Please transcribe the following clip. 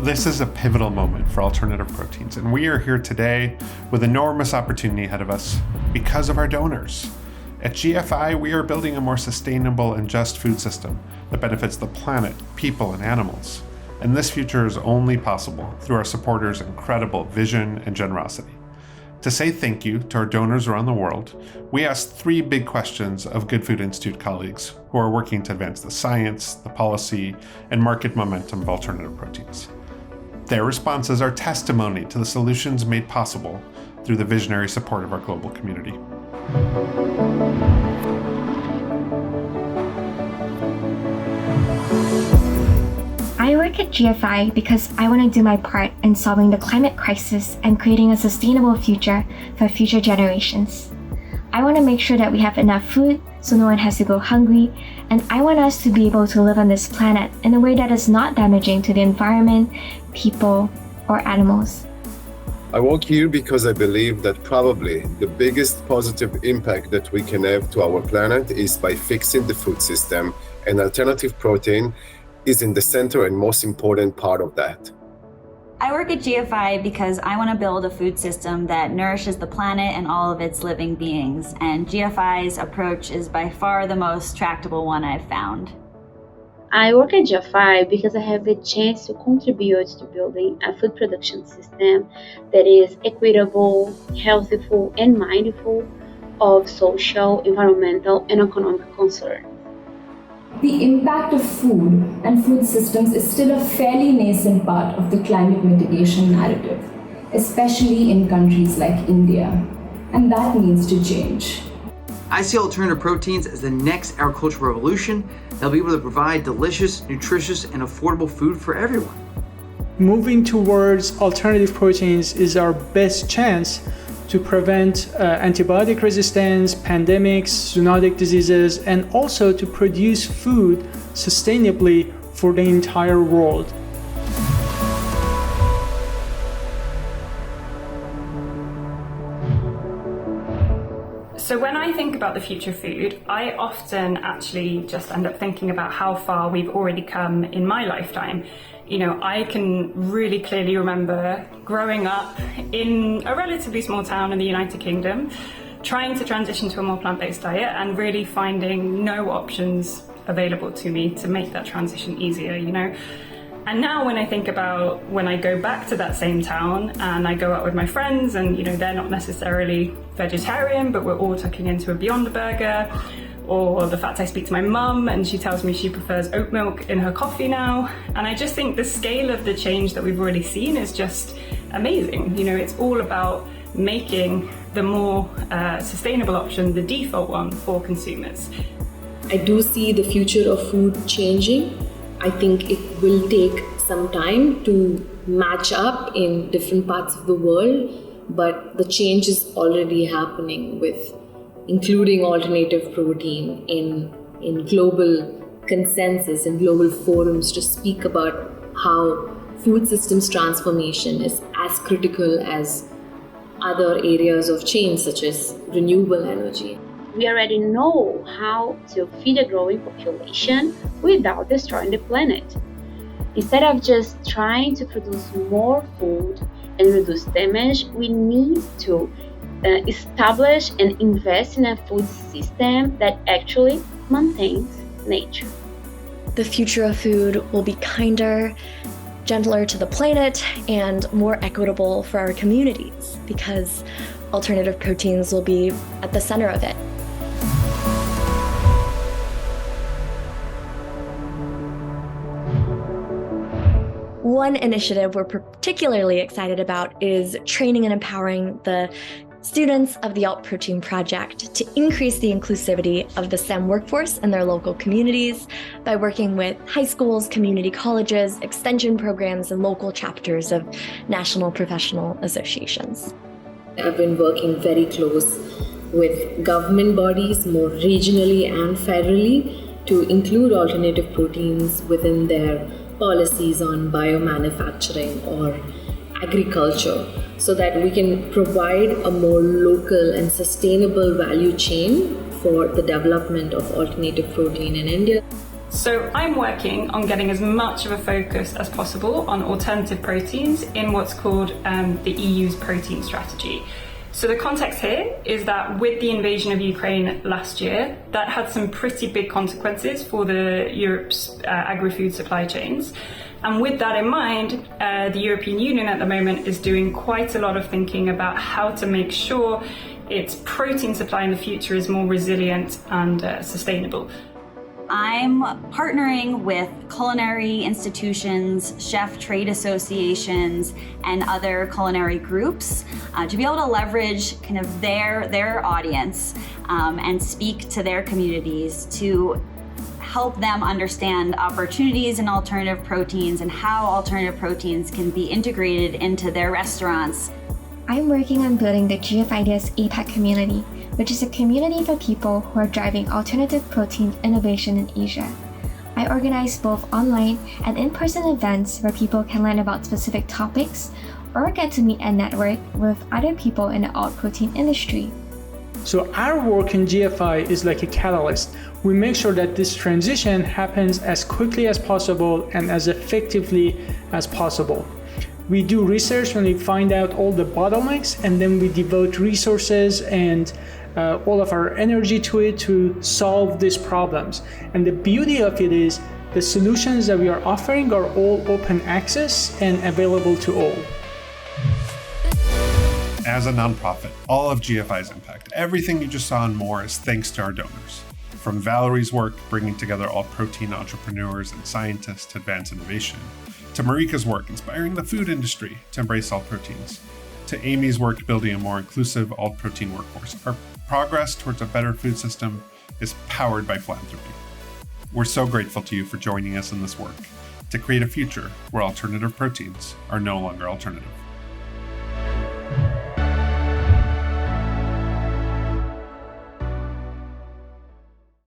This is a pivotal moment for alternative proteins, and we are here today with enormous opportunity ahead of us because of our donors. At GFI, we are building a more sustainable and just food system that benefits the planet, people, and animals. And this future is only possible through our supporters' incredible vision and generosity. To say thank you to our donors around the world, we asked 3 big questions of Good Food Institute colleagues who are working to advance the science, the policy, and market momentum of alternative proteins. Their responses are testimony to the solutions made possible through the visionary support of our global community. I work at GFI because I want to do my part in solving the climate crisis and creating a sustainable future for future generations. I want to make sure that we have enough food so no one has to go hungry, and I want us to be able to live on this planet in a way that is not damaging to the environment, people, or animals. I work here because I believe that probably the biggest positive impact that we can have to our planet is by fixing the food system, and alternative protein is in the center and most important part of that. I work at GFI because I want to build a food system that nourishes the planet and all of its living beings, and GFI's approach is by far the most tractable one I've found. I work at GFI because I have a chance to contribute to building a food production system that is equitable, healthful, and mindful of social, environmental, and economic concerns. The impact of food and food systems is still a fairly nascent part of the climate mitigation narrative, especially in countries like India, and that needs to change. I see alternative proteins as the next agricultural revolution that'll be able to provide delicious, nutritious, and affordable food for everyone. Moving towards alternative proteins is our best chance to prevent antibiotic resistance, pandemics, zoonotic diseases, and also to produce food sustainably for the entire world. So when I think about the future of food, I often actually just end up thinking about how far we've already come in my lifetime. You know, I can really clearly remember growing up in a relatively small town in the United Kingdom, trying to transition to a more plant-based diet and really finding no options available to me to make that transition easier, you know. And now when I think about when I go back to that same town and I go out with my friends and, you know, they're not necessarily vegetarian, but we're all tucking into a Beyond Burger, or the fact I speak to my mum and she tells me she prefers oat milk in her coffee now. And I just think the scale of the change that we've already seen is just amazing. You know, it's all about making the more sustainable option the default one for consumers. I do see the future of food changing. I think it will take some time to match up in different parts of the world, but the change is already happening with including alternative protein in global consensus and global forums to speak about how food systems transformation is as critical as other areas of change such as renewable energy. We already know how to feed a growing population without destroying the planet. Instead of just trying to produce more food and reduce damage, we need to establish and invest in a food system that actually maintains nature. The future of food will be kinder, gentler to the planet, and more equitable for our communities because alternative proteins will be at the center of it. One initiative we're particularly excited about is training and empowering the students of the Alt Protein Project to increase the inclusivity of the STEM workforce in their local communities by working with high schools, community colleges, extension programs, and local chapters of national professional associations. I've been working very close with government bodies, more regionally and federally, to include alternative proteins within their policies on biomanufacturing or agriculture, so that we can provide a more local and sustainable value chain for the development of alternative protein in India. So I'm working on getting as much of a focus as possible on alternative proteins in what's called the EU's protein strategy. So the context here is that with the invasion of Ukraine last year, that had some pretty big consequences for Europe's agri-food supply chains. And with that in mind, the European Union at the moment is doing quite a lot of thinking about how to make sure its protein supply in the future is more resilient and sustainable. I'm partnering with culinary institutions, chef trade associations, and other culinary groups to be able to leverage kind of their audience and speak to their communities to help them understand opportunities in alternative proteins and how alternative proteins can be integrated into their restaurants. I'm working on building the GF Ideas APAC community, which is a community for people who are driving alternative protein innovation in Asia. I organize both online and in-person events where people can learn about specific topics or get to meet and network with other people in the alt protein industry. So our work in GFI is like a catalyst. We make sure that this transition happens as quickly as possible and as effectively as possible. We do research when we find out all the bottlenecks, and then we devote resources and all of our energy to it to solve these problems. And the beauty of it is the solutions that we are offering are all open access and available to all. As a nonprofit, all of GFI's impact, everything you just saw and more, is thanks to our donors. From Valerie's work bringing together all protein entrepreneurs and scientists to advance innovation, to Marika's work inspiring the food industry to embrace all proteins, to Amy's work building a more inclusive all protein workforce, our progress towards a better food system is powered by philanthropy. We're so grateful to you for joining us in this work to create a future where alternative proteins are no longer alternative.